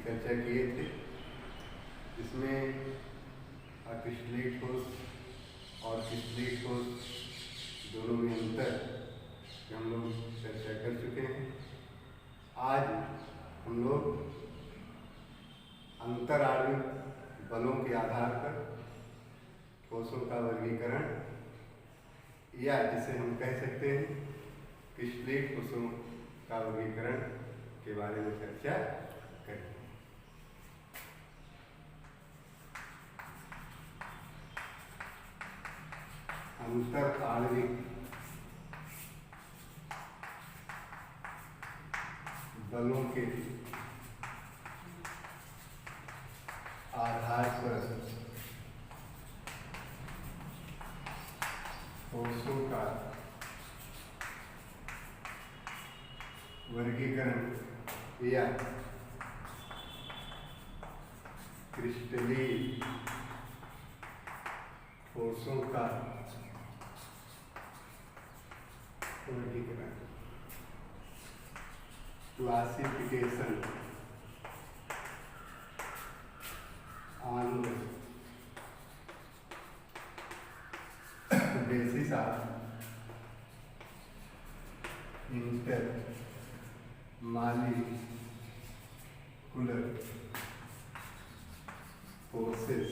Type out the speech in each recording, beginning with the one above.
चर्चा किए थे, जिसमें अक्रिस्टलीय ठोस और क्रिस्टलीय ठोस दोनों में अंतर हम लोग चर्चा कर चुके हैं। आज हम लोग अंतराणविक बलों के आधार पर ठोसों का वर्गीकरण या जिसे हम कह सकते हैं क्रिस्टलीय ठोसों का वर्गीकरण के बारे में चर्चा करें। अंतराणविक बलों के आधार पर ठोसों का वर्गीकरण या क्रिस्टलीय ठोसों का वर्गीकरण classification on the basis of intermolecular forces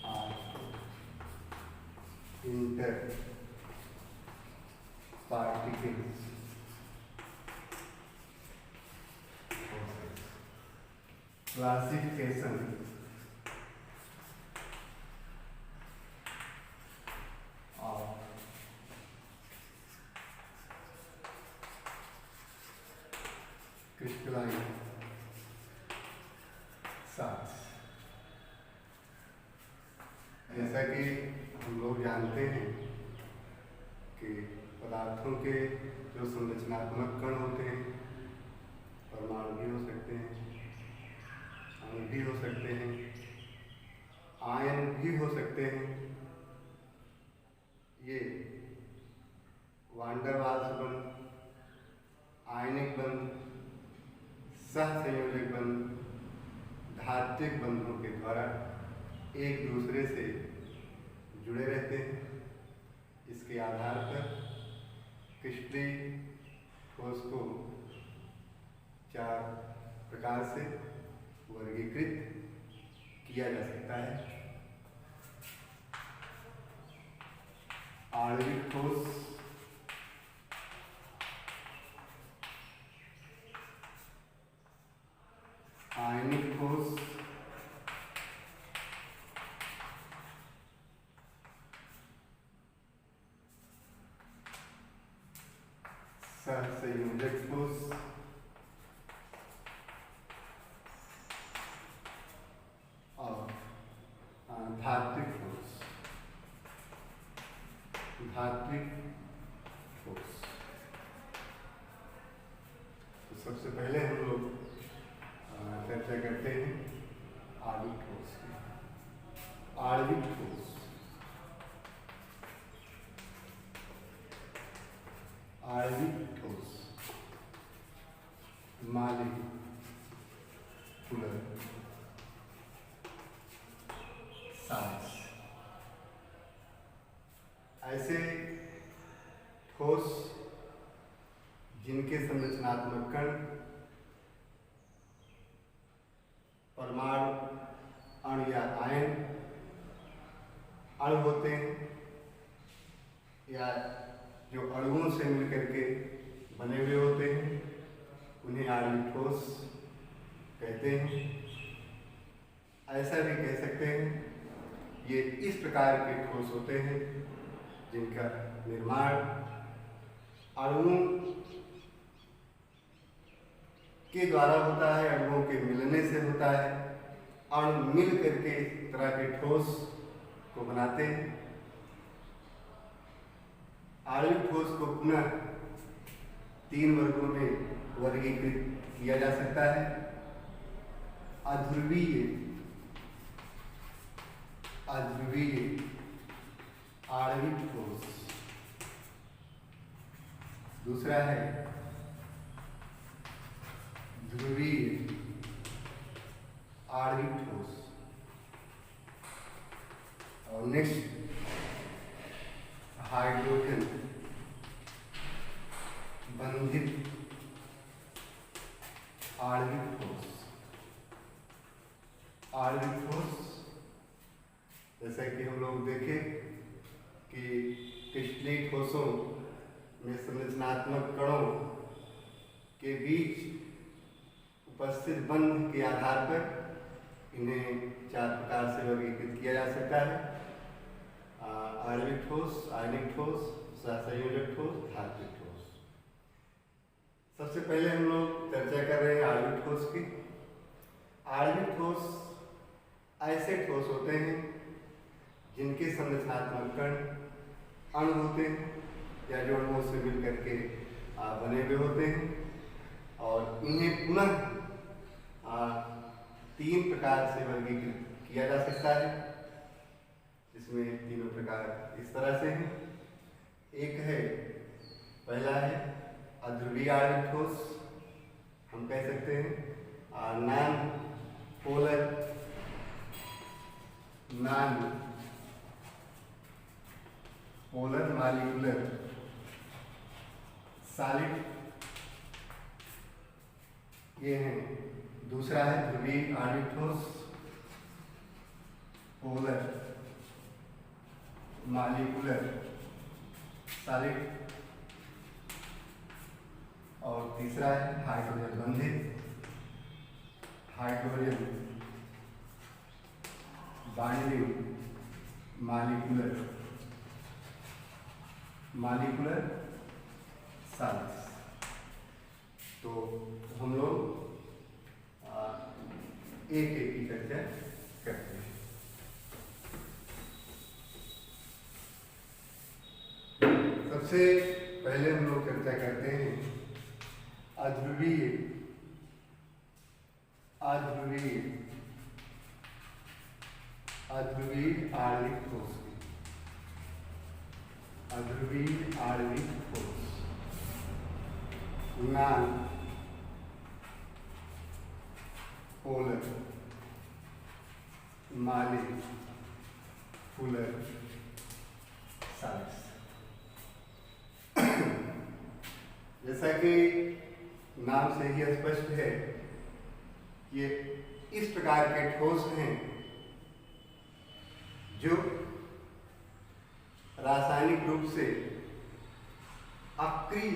or interparticle forces. Classification of crystalline salts। जैसा कि हम लोग जानते हैं कि पदार्थों के जो संरचनात्मक कण होते हैं, परमाणु भी हो सकते हैं, अणु भी हो सकते हैं, आयन भी हो सकते हैं। ये वान डेर वाल्स बंध, आयनिक बंध, सहसंयोजक बंध, धात्विक बंधों के द्वारा एक दूसरे से जुड़े रहते हैं। इसके आधार पर क्रिस्टलीय ठोस को 4 प्रकार से वर्गीकृत किया जा सकता है। आणविक ठोस, आयनिक ठोस, सहसंयोजक ठोस और धात्विक ठोस। धात्विक ठोस तो सबसे पहले हम लोग चर्चा करते हैं आणविक ठोस की। आणविक ठोस मॉलिक्यूलर साइंस ऐसे ठोस जिनके संरचनात्मक कण परमाणु, अणु या आयन अणु होते हैं, या जो अणुओं से मिलकर के बने हुए होते हैं, उन्हें आणविक ठोस कहते हैं। ऐसा भी कह सकते हैं ये इस प्रकार के ठोस होते हैं जिनका निर्माण अणुओं के द्वारा होता है, अणुओं के मिलने से होता है। अणु मिल करके इस तरह के ठोस को बनाते हैं। आणविक ठोस को पुनः 3 वर्गों में वर्गीकृत किया जा सकता है। अध्रुवीय आणविक ठोस, दूसरा है ध्रुवीय आणविक ठोस। और नेक्स्ट हाइड्रोजन बंधित आणविक ठोस। आणविक ठोस जैसा कि हम लोग देखें कि क्रिस्टलीय ठोसों में संरचनात्मक कणों के बीच उपस्थित बंध के आधार पर इन्हें 4 प्रकार से वर्गीकृत किया जा सकता है। आणविक ठोस, आयनिक ठोस, सहसंयोजक ठोस, धात्विक ठोस। सबसे पहले हम लोग चर्चा कर रहे हैं आणविक ठोस की। आणविक ठोस ऐसे ठोस होते हैं जिनके संरचनात्मक कण अणु होते हैं या जो अणुओं से मिलकर के बने हुए होते हैं और इन्हें पुनः 3 प्रकार से वर्गीकृत किया जा सकता है, जिसमें तीनों प्रकार इस तरह से हैं। एक है, पहला है अध्रुवीय आणविक ठोस, हम कह सकते हैं नॉन पोलर मॉलिक्यूलर सॉलिड, ये है। दूसरा है ध्रुवीय आणविक ठोस, पोलर मॉलिक्यूलर सॉलिड। और तीसरा है हाइड्रोजन बंधित, हाइड्रोजन बाइंडिंग मॉलिक्यूलर सॉलिड्स। तो हम लोग एक एक की चर्चा करते हैं। सबसे पहले हम लोग चर्चा करते हैं अध्रुवीय आणविक ठोस। अध्रुवीय आणविक ठोस, नॉन पोलर मॉलिक्यूलर सॉलिड्स। जैसा कि नाम से ही स्पष्ट है, ये इस प्रकार के ठोस हैं जो रासायनिक रूप से अक्रिय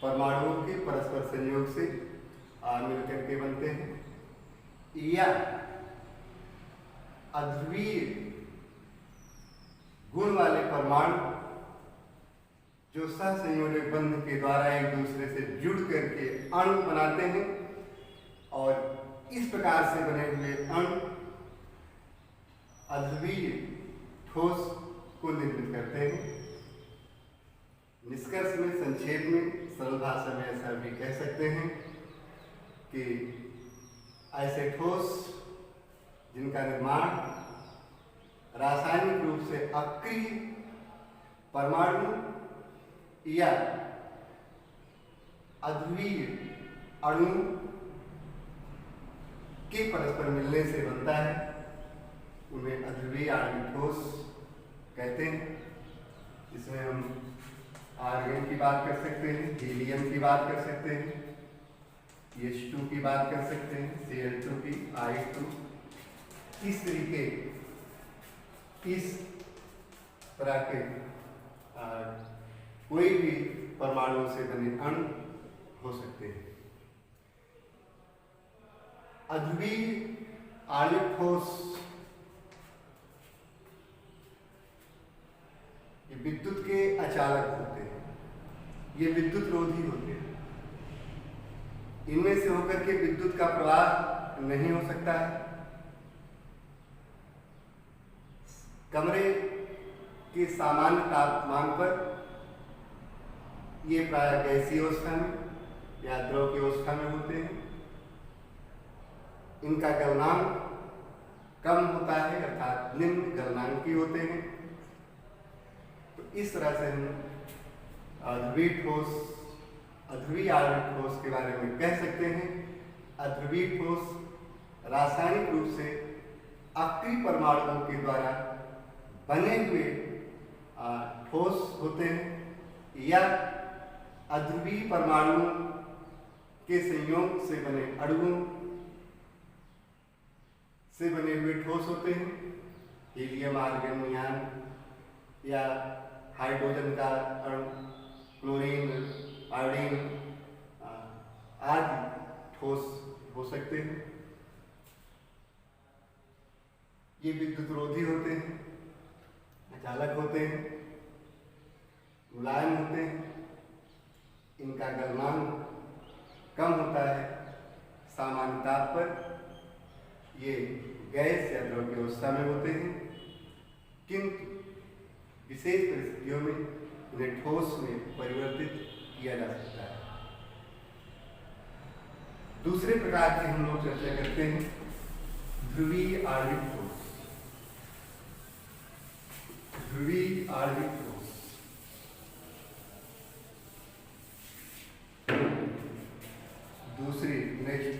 परमाणुओं के परस्पर संयोग से मिलकर के बनते हैं, या अध्रुवीय गुण वाले परमाणु जो सहसंयोजक बंध के द्वारा एक दूसरे से जुड़ करके अणु बनाते हैं और इस प्रकार से बने हुए अणु अध्रुवीय ठोस को निर्मित करते हैं। निष्कर्ष में, संक्षेप में, सरल भाषा में ऐसा भी कह सकते हैं कि ऐसे ठोस जिनका निर्माण रासायनिक रूप से अक्रिय परमाणु या अध्रुवीय अणु के परस्पर मिलने से बनता है, उन्हें अध्रुवीय आणविक ठोस कहते हैं। इसमें हम आर्गन की बात कर सकते हैं, हीलियम की बात कर सकते हैं, H2 की बात कर सकते हैं, Cl2 की, I2। इस तरीके इस तरह के कोई भी परमाणुओं से बने अणु हो सकते हैं। अध्रुवीय आणविक ठोस ये विद्युत के अचालक होते हैं, ये विद्युत रोधी होते हैं। इनमें से होकर के विद्युत का प्रवाह नहीं हो सकता है। कमरे के सामान्य तापमान पर ये प्रायः गैसीय अवस्था में या द्रव की अवस्था में होते हैं। इनका गलनांक कम होता है, अर्थात निम्न गलनांकी होते हैं। तो इस तरह से हम अध्रुवीय आणविक ठोस के बारे में कह सकते हैं। अध्रुवीय ठोस रासायनिक रूप से अक्रिय परमाणुओं के द्वारा बने हुए ठोस होते हैं या अध्रुवीय परमाणुओं के संयोग से बने अणुओं से बने हुए ठोस होते हैं। हीलियम, आर्गन, नियान या हाइड्रोजन का अणु, क्लोरीन, आयोडीन आदि ठोस हो सकते हैं। ये विद्युत रोधी होते हैं, अचालक होते हैं, मुलायम होते हैं, इनका गलनांक कम होता है। सामान्य ताप पर ये गैस या द्रव की अवस्था में होते हैं, किंतु विशेष परिस्थितियों में इन्हें ठोस में परिवर्तित किया जा सकता है। दूसरे प्रकार की हम लोग चर्चा करते हैं ध्रुवीय आणविक ठोस। ध्रुवीय आणविक ठोस दूसरी नेक्स्ट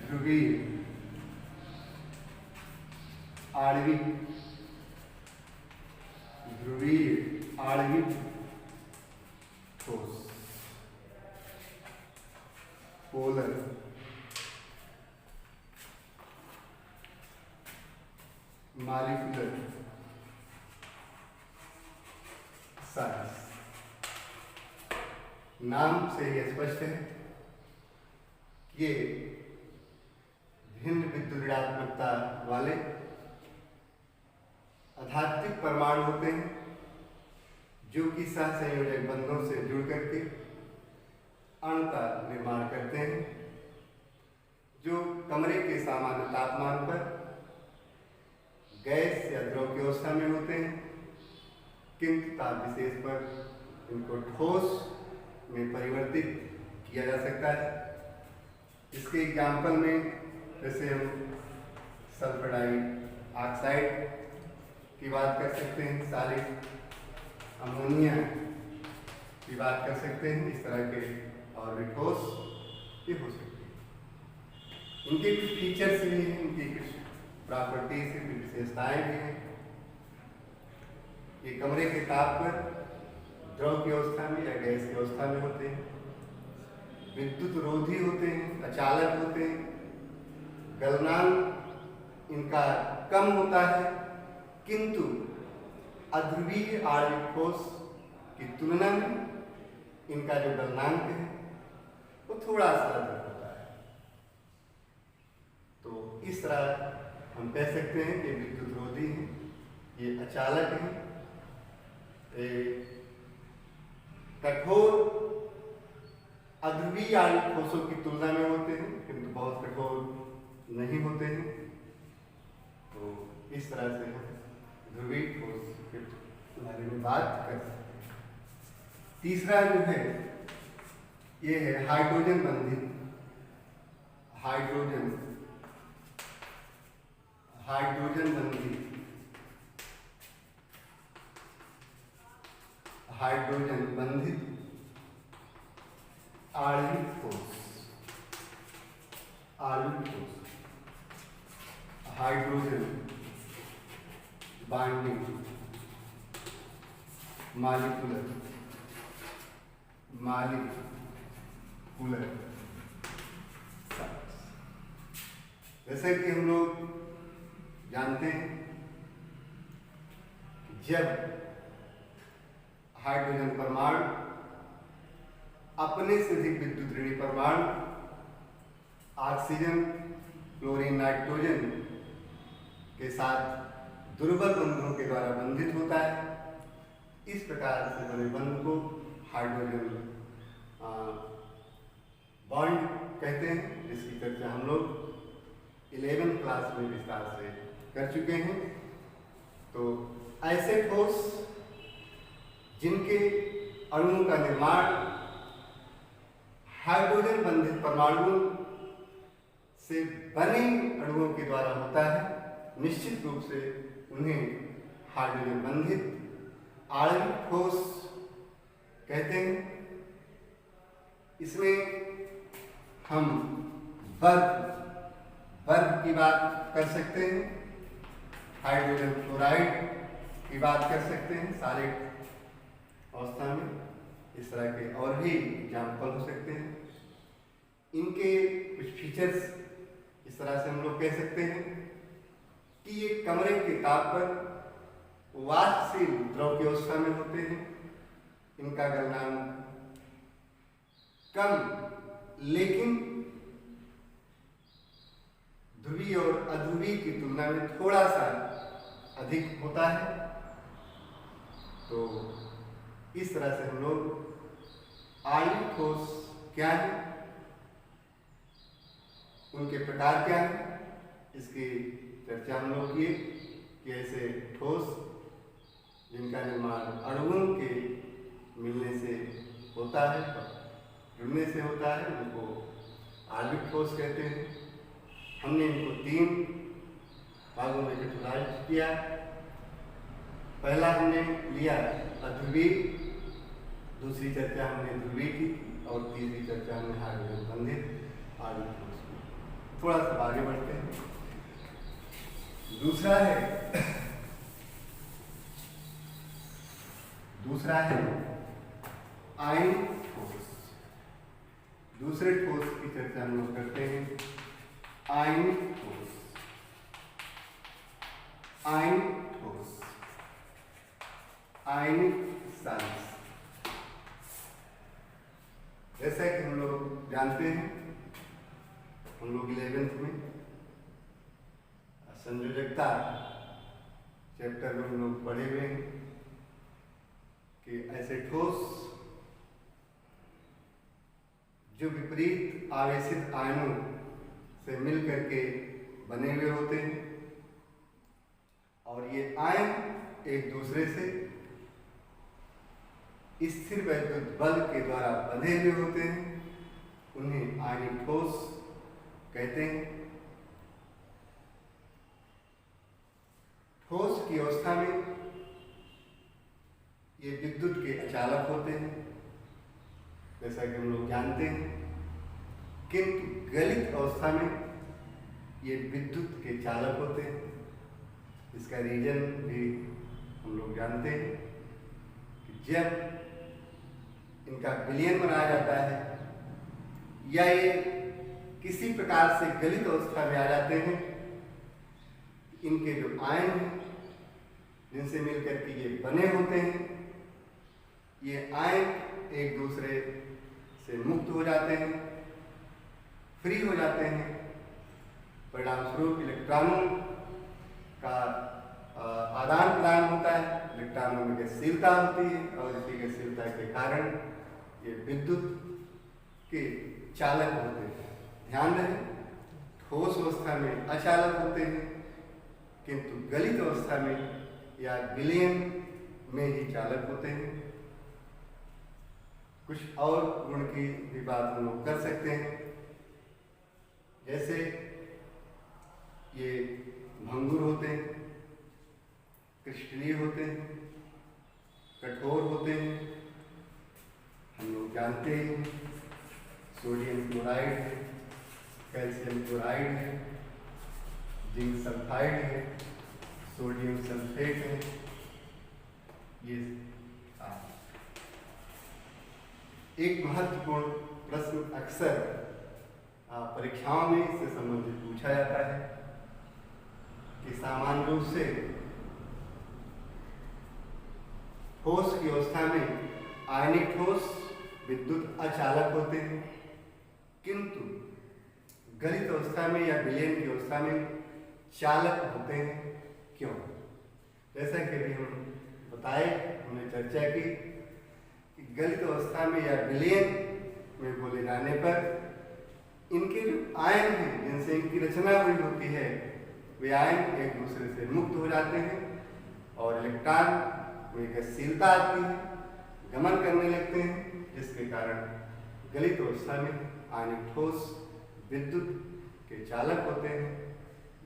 ध्रुवीय आणविक ठोस, पोलर मॉलिक्यूलर साइंस। नाम से ही स्पष्ट है कि ये भिन्न विद्युत ऋणात्मकता वाले आधात्मिक परमाणु होते हैं जो कि सहसंयोजक बंधों से जुड़ करके अणु का निर्माण करते हैं, जो कमरे के सामान्य तापमान पर गैस या द्रव की अवस्था में होते हैं, किंतु ताप विशेष पर इनको ठोस में परिवर्तित किया जा सकता है। इसके एग्जाम्पल में जैसे हम सल्फर डाइऑक्साइड की बात कर सकते हैं, सॉलिड अमोनिया की बात कर सकते हैं। इस तरह के और भी ठोस ये हो सकते हैं। इनके कुछ फीचर्स भी हैं, इनकी कुछ प्रॉपर्टीज हैं, कुछ विशेषताएं भी हैं। ये कमरे के ताप पर द्रव की अवस्था में या गैस की अवस्था में होते हैं, विद्युत रोधी होते हैं, अचालक होते हैं, गलनांक इनका कम होता है, किंतु अध्रुवीय आणविक ठोस की तुलना में इनका जो गलनांक है वो थोड़ा सा अधिक होता है। तो इस तरह हम कह सकते हैं कि विद्युत रोधी हैं, ये अचालक हैं, कठोर अध्रुवीय आणविक ठोसों की तुलना में होते हैं, किंतु बहुत कठोर नहीं होते हैं। तो इस तरह से हम ध्रुवीय ठोस के बारे में बात कर सकते हैं। तीसरा जो है ये है हाइड्रोजन बंधित, हाइड्रोजन बंधित आणविक ठोस, हाइड्रोजन बाइंडिंग मॉलिक्यूलर साइंस। जैसे कि हम लोग जानते हैं जब हाइड्रोजन परमाणु अपने से अधिक विद्युत ऋणी परमाणु ऑक्सीजन, क्लोरीन, नाइट्रोजन के साथ दुर्बल बंधनों के द्वारा बंधित होता है। इस प्रकार से बने बंध को हाइड्रोजन बॉन्ड कहते हैं, जिसकी चर्चा हम लोग 11वीं क्लास में विस्तार से कर चुके हैं। तो ऐसे ठोस जिनके अणुओं का निर्माण हाइड्रोजन बंधित परमाणुओं से बने अणुओं के द्वारा होता है, निश्चित रूप से उन्हें हाइड्रोजन बंधित आणविक ठोस कहते हैं। इसमें हम बर्फ की बात कर सकते हैं, हाइड्रोजन फ्लोराइड की बात कर सकते हैं सॉलिड अवस्था में। इस तरह के और भी एग्जाम्पल हो सकते हैं। इनके कुछ फीचर्स इस तरह से हम लोग कह सकते हैं कि ये कमरे के ताप पर वाष्पशील द्रव की अवस्था में होते हैं। इनका गलनांक कम लेकिन ध्रुवीय और अध्रुवीय की तुलना में थोड़ा सा अधिक होता है। तो इस तरह से हम लोग आणविक ठोस क्या है, उनके प्रकार क्या है, इसकी चर्चा हम लोग किए कि ऐसे ठोस जिनका निर्माण अणुओं के मिलने से होता है, जुड़ने से होता है, उनको आणविक ठोस कहते हैं। हमने इनको 3 भागों में कैटेगराइज किया। पहला हमने लिया अध्रुवीय, दूसरी चर्चा हमने ध्रुवीय की और तीसरी चर्चा हमने हाइड्रोजन बंधित आणविक ठोस की। थोड़ा सा आगे बढ़ते हैं। दूसरा है आयनिक ठोस। दूसरे ठोस की चर्चा हम लोग करते हैं आयनिक ठोस। आयनिक ठोस, आयनिक साइंस। जैसा कि हम लोग जानते हैं, हम लोग 11th में संयोजकता चैप्टर में हम लोग पढ़े हुए हैं कि ऐसे ठोस जो विपरीत आवेशित आयनों से मिल करके बने हुए होते हैं और ये आयन एक दूसरे से स्थिर वैद्युत बल के द्वारा बंधे हुए होते हैं, उन्हें आयनिक ठोस कहते हैं। ठोस की अवस्था में ये विद्युत के अचालक होते हैं, जैसा कि हम लोग जानते हैं, किंतु गलित अवस्था में ये विद्युत के चालक होते हैं। इसका रीजन भी हम लोग जानते हैं कि जब इनका विलयन बनाया जाता है या ये किसी प्रकार से गलित अवस्था में आ जाते हैं, इनके जो आयन हैं जिनसे मिलकर के ये बने होते हैं, ये आयन एक दूसरे से मुक्त हो जाते हैं, फ्री हो जाते हैं। परिणाम स्वरूप इलेक्ट्रॉनों का आदान प्रदान होता है, इलेक्ट्रॉनों में गतिशीलता होती है और इसी गतिशीलता के कारण ये विद्युत के चालक होते हैं। ध्यान रहे, ठोस अवस्था में अचालक होते हैं किंतु गलित अवस्था में या विलयन में ही चालक होते हैं। कुछ और गुण की भी बात हम लोग कर सकते हैं, जैसे ये भंगुर होते हैं, क्रिस्टलीय होते हैं, कठोर होते हैं। हम लोग जानते हैं सोडियम क्लोराइड है, कैल्शियम क्लोराइड है, जिंक सल्फाइड है, सोडियम सल्फेट है। ये एक महत्वपूर्ण प्रश्न अक्सर परीक्षाओं में इससे संबंधित पूछा जाता है कि सामान्य रूप से ठोस की अवस्था में आयनिक ठोस विद्युत अचालक होते हैं, किंतु गलित अवस्था में या विलयन की अवस्था में चालक होते हैं। क्यों? जैसा कि अभी हम बताए, हमने चर्चा की कि गलित अवस्था में या विलयन में बोले जाने पर इनके जो आयन हैं जिनसे इनकी रचना हुई होती है, वे आयन एक दूसरे से मुक्त हो जाते हैं और इलेक्ट्रॉन में गतिशीलता आती है, गमन करने लगते हैं, जिसके कारण गलित अवस्था में आयनिक ठोस विद्युत के चालक होते हैं,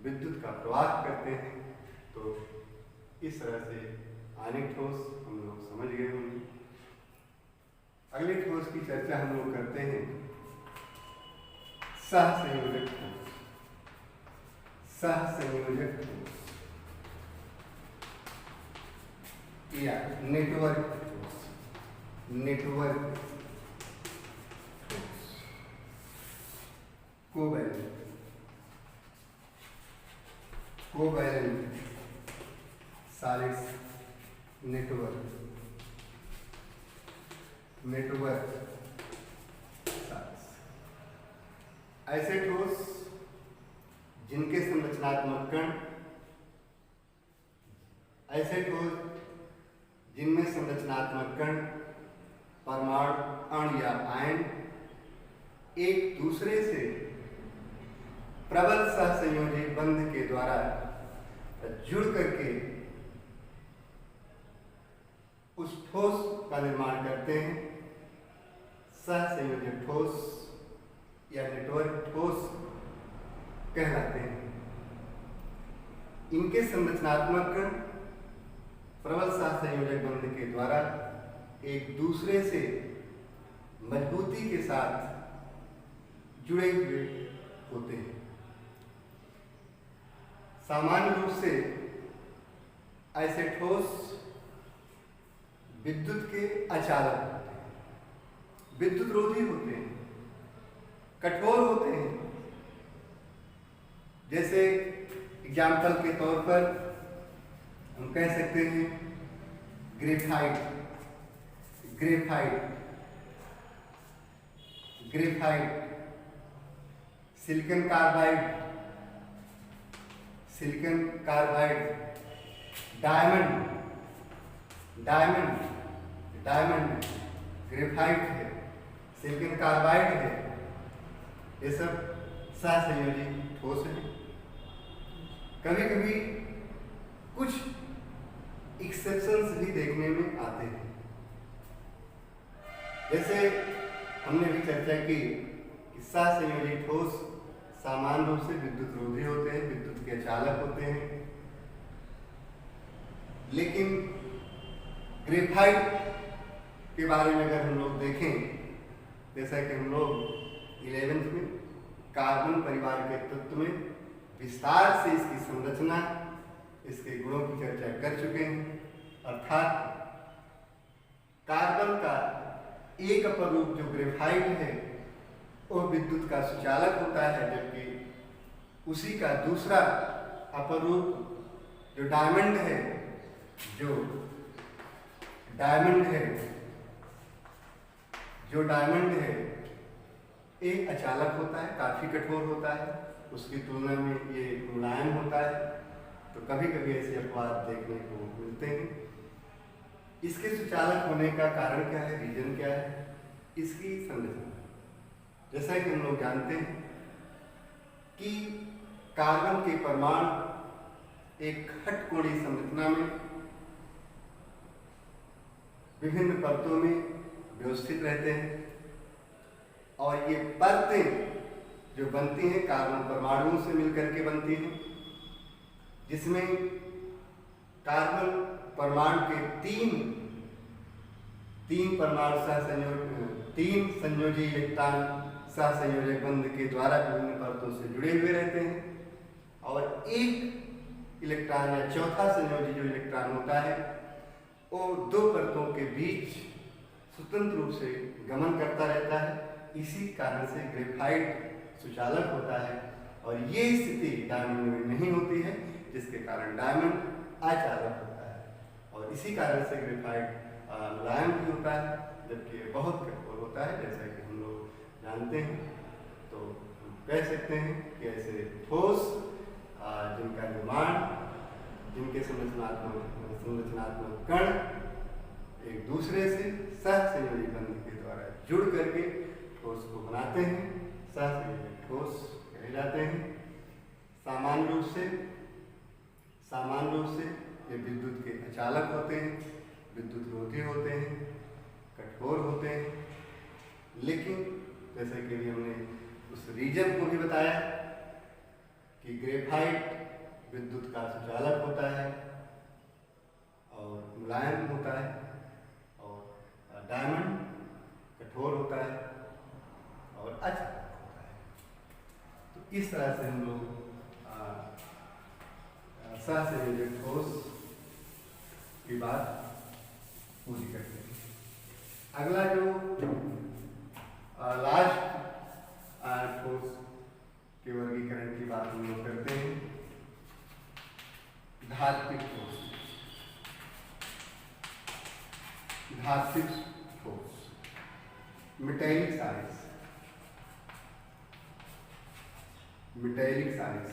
विद्युत का प्रवाह करते हैं। तो इस तरह से आयनिक ठोस हम लोग समझ गए होंगे। अगले ठोस की चर्चा हम लोग करते हैं सहसंयोजक ठोस, सहसंयोजक ठोस या नेटवर्क ठोस, नेटवर्क ठोस, covalent, covalent solids network, network solids ऐसे ठोस जिनके संरचनात्मक कण, ऐसे ठोस जिनमें संरचनात्मक कण, परमाणु, अणु या आयन एक दूसरे से प्रबल सहसंयोजी बंध के द्वारा जुड़ करके उस ठोस का निर्माण करते हैं। सहसंयोजक ठोस या नेटवर्क ठोस कहलाते हैं। इनके संरचनात्मक कण प्रबल सहसंयोजक बंध के द्वारा एक दूसरे से मजबूती के साथ जुड़े हुए होते हैं। सामान्य रूप से ऐसे ठोस विद्युत के अचालक होते हैं, विद्युत रोधी होते हैं, कठोर होते हैं। जैसे एग्जाम्पल के तौर पर हम कह सकते हैं graphite, graphite, graphite, silicon carbide, silicon carbide, diamond, diamond, diamond graphite है, सिलिकॉन कार्बाइड है। ये सब सहसंयोजी ठोस है। कभी कभी कुछ एक्सेप्शंस भी देखने में आते हैं। जैसे हमने भी चर्चा की कि सहसंयोजी ठोस सामान्य रूप से विद्युत रोधी होते हैं, विद्युत के चालक होते हैं। लेकिन ग्रेफाइट के बारे में अगर हम लोग देखें, जैसा कि हम लोग 11th में कार्बन परिवार के तत्व में विस्तार से इसकी संरचना, इसके गुणों की चर्चा कर चुके हैं। अर्थात कार्बन का एक अपर रूप जो ग्रेफाइट है वो विद्युत का सुचालक होता है, जबकि उसी का दूसरा अपर रूप जो डायमंड है, जो डायमंड है, जो डायमंड है एक अचालक होता है, काफी कठोर होता है, उसकी तुलना में ये मुलायम होता है। तो कभी कभी ऐसे अपवाद देखने को मिलते हैं। इसके सुचालक होने का कारण क्या है, रीजन क्या है? इसकी संरचना। जैसा कि हम लोग जानते हैं कि कार्बन के परमाणु एक षटकोणीय संरचना में विभिन्न परतों में व्यवस्थित रहते हैं और ये परतें जो बनती हैं कार्बन परमाणुओं से मिलकर के बनती हैं, जिसमें कार्बन परमाणु के तीन परमाणु तीन संयोजी इलेक्ट्रॉन सहसंयोजक बंध के द्वारा विभिन्न परतों से जुड़े हुए रहते हैं और एक इलेक्ट्रॉन या चौथा संयोजी जो इलेक्ट्रॉन होता है वो दो परतों के बीच स्वतंत्र रूप से गमन करता रहता है। इसी कारण से ग्रेफाइट सुचालक होता है और ये स्थिति डायमंड में नहीं होती है, जिसके कारण डायमंड अचालक होता है। और इसी कारण से ग्रेफाइट मुलायम भी होता है, जबकि बहुत कठोर होता है। जैसा कि हम लोग जानते हैं, तो हम कह सकते हैं कि ऐसे ठोस जिनका निर्माण, जिनके संरचनात्मक कण एक दूसरे से सहसंयोजी बंध के द्वारा जुड़ करके ठोस को बनाते हैं, सहसंयोजी ठोस कहे जाते हैं। सामान्य रूप से ये विद्युत के अचालक होते हैं, विद्युत रोधी होते हैं, कठोर होते हैं। लेकिन जैसे कि हमने उस रीजन को भी बताया कि ग्रेफाइट विद्युत का सुचालक होता है और मुलायम होता है और डायमंड कठोर होता है और अचालक होता है। इस तरह से हम लोग सहसंयोजक ठोस की बात पूरी करते हैं। अगला जो लास्ट ठोस के वर्गीकरण की बात हम लोग करते हैं, धात्विक ठोस। धात्विक ठोस, metallic size, metallic size,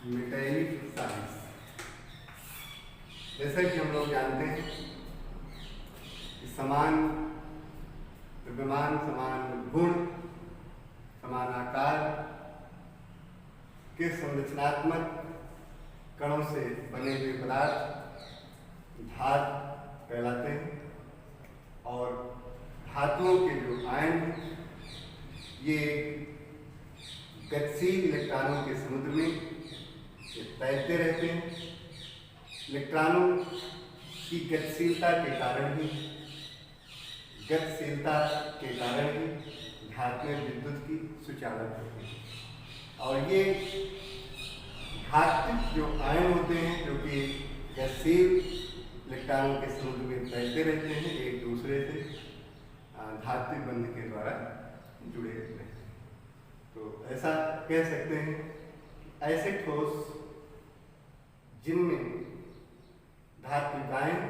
metallic size. जैसा कि हम लोग जानते हैं कि समान द्रव्यमान, समान गुण, समान आकार के संरचनात्मक कणों से बने हुए पदार्थ धात कहलाते हैं। और धातुओं के जो आयन हैं ये गतिशील इलेक्ट्रॉनों के समुद्र में ये तैरते रहते हैं। इलेक्ट्रॉनों की गतिशीलता के कारण ही धात्विक विद्युत की सुचालक होती है। और ये धात्विक जो आयन होते हैं जो कि गतिशील इलेक्ट्रॉनों के समुद्र में तैरते रहते हैं, एक दूसरे से धात्विक बंध के द्वारा जुड़े रहते हैं। तो ऐसा कह सकते हैं कि ऐसे ठोस जिनमें धात्विक आयन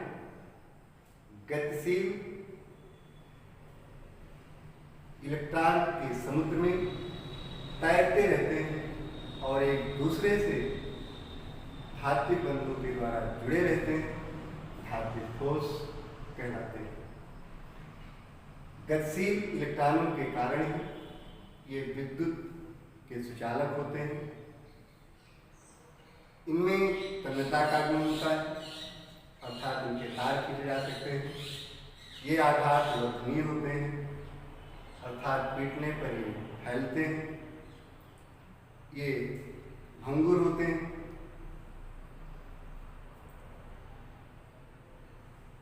गतिशील इलेक्ट्रॉन के समुद्र में तैरते रहते हैं और एक दूसरे से धात्विक बंधों के द्वारा जुड़े रहते हैं, धात्विक ठोस कहलाते हैं। गतिशील इलेक्ट्रॉनों के कारण ही ये विद्युत के सुचालक होते हैं। इनमें तन्यता का गुण होता है, अर्थात इनके तार खींचे जा सकते हैं। ये आधार वर्तनीय होते हैं, अर्थात पीटने पर ये फैलते हैं। ये भंगुर होते हैं।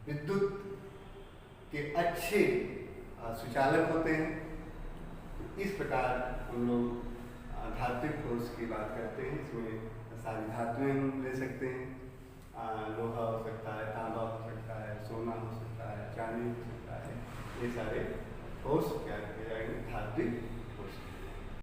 विद्युत के अच्छे सुचालक होते हैं। तो इस प्रकार हम लोग धात्विक ठोस की बात करते हैं। इसमें सारी धातुएं हम ले सकते हैं, लोहा हो सकता है, तांबा हो सकता है, सोना हो सकता है, चांदी हो सकता है। ये सारे ठोस क्या कहे जाएंगे, धात्विक